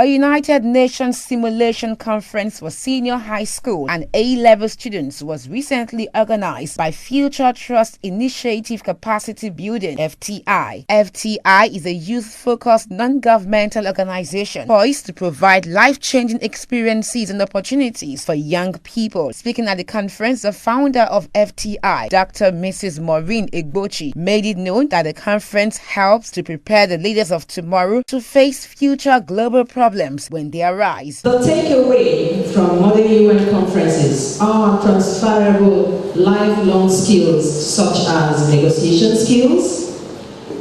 A United Nations simulation conference for senior high school and A-level students was recently organized by Future Trust Initiative Capacity Building (FTI). FTI is a youth-focused non-governmental organization poised to provide life-changing experiences and opportunities for young people. Speaking at the conference, the founder of FTI, Dr. Mrs. Maureen Egbochi, made it known that the conference helps to prepare the leaders of tomorrow to face future global problems when they arise. The takeaway from modern UN conferences are transferable lifelong skills such as negotiation skills,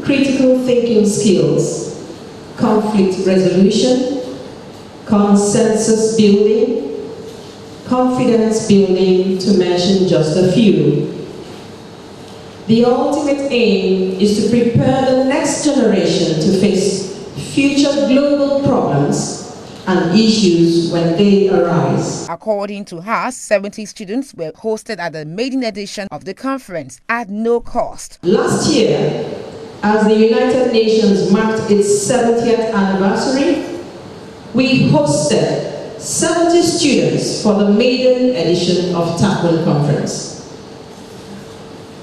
critical thinking skills, conflict resolution, consensus building, confidence building, to mention just a few. The ultimate aim is to prepare the next generation to face future global problems and issues when they arise. According to her, 70 students were hosted at the maiden edition of the conference at no cost. Last year, as the United Nations marked its 70th anniversary, we hosted 70 students for the maiden edition of Tafmun conference.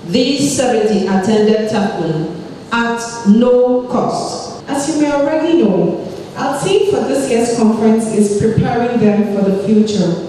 These 70 attended Tafmun at no cost. As you may already know, our theme for this year's conference is preparing them for the future.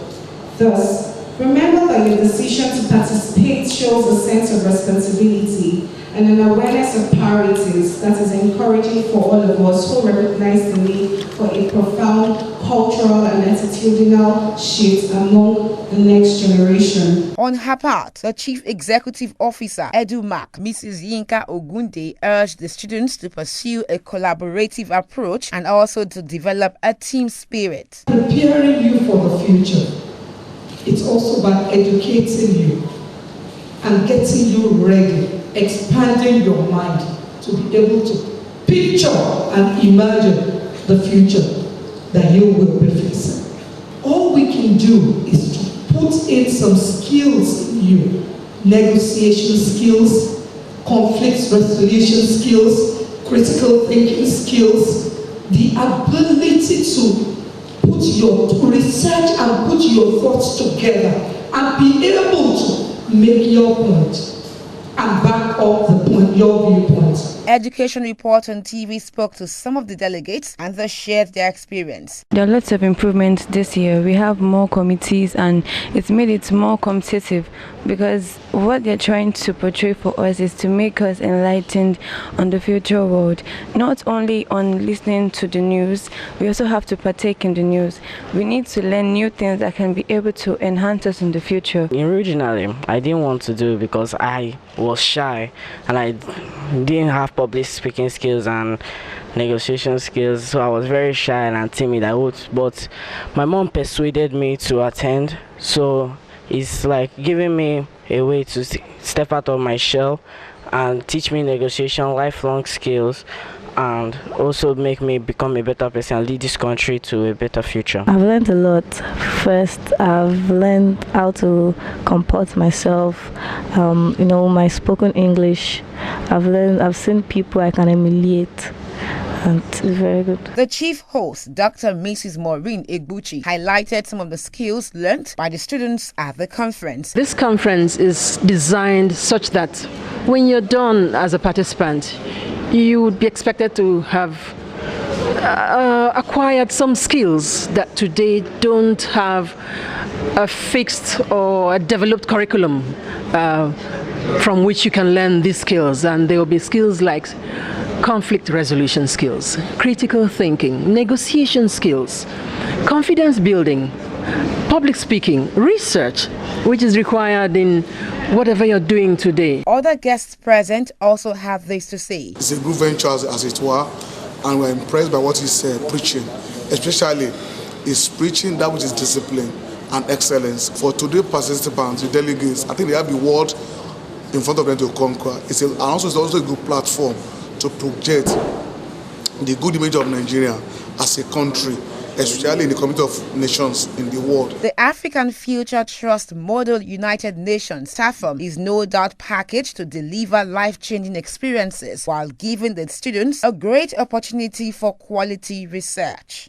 Thus, remember that your decision to participate shows a sense of responsibility and an awareness of priorities that is encouraging for all of us who recognize the need for a profound cultural and attitudinal shift among the next generation. On her part, the Chief Executive Officer, EduMac, Mrs. Yinka Ogunde, urged the students to pursue a collaborative approach and also to develop a team spirit. Preparing you for the future, it's also about educating you and getting you ready, expanding your mind to be able to picture and imagine the future that you will be facing. All we can do is to put in some skills in you: negotiation skills, conflict resolution skills, critical thinking skills, the ability to research and put your thoughts together and be able to make your point and back up the point, your viewpoint. Education Report on TV spoke to some of the delegates and they shared their experience. There are lots of improvements this year. We have more committees and it's made it more competitive because what they're trying to portray for us is to make us enlightened on the future world. Not only on listening to the news, we also have to partake in the news. We need to learn new things that can be able to enhance us in the future. Originally, I didn't want to do it because I was shy and I didn't have public speaking skills and negotiation skills, so I was very shy and timid. But my mom persuaded me to attend, so it's like giving me a way to step out of my shell and teach me negotiation, lifelong skills, and also make me become a better person and lead this country to a better future. I've learned a lot. First, I've learned how to comport myself, my spoken English. I've seen people I can emulate, and it's very good. The chief host, Dr. Mrs. Maureen Egbochi, highlighted some of the skills learnt by the students at the conference. This conference is designed such that when you're done as a participant, you would be expected to have acquired some skills that today don't have a fixed or a developed curriculum from which you can learn these skills. And there will be skills like conflict resolution skills, critical thinking, negotiation skills, confidence building, public speaking, research, which is required in whatever you're doing today. Other guests present also have this to say. It's a good venture as it were, and we're impressed by what he's preaching. Especially, he's preaching that which is discipline and excellence. For today's participants, the delegates, I think they have the world in front of them to conquer. It's also a good platform to project the good image of Nigeria as a country, especially in the community of nations in the world. The African Future Trust Model United Nations Tafmun is no doubt packaged to deliver life-changing experiences while giving the students a great opportunity for quality research.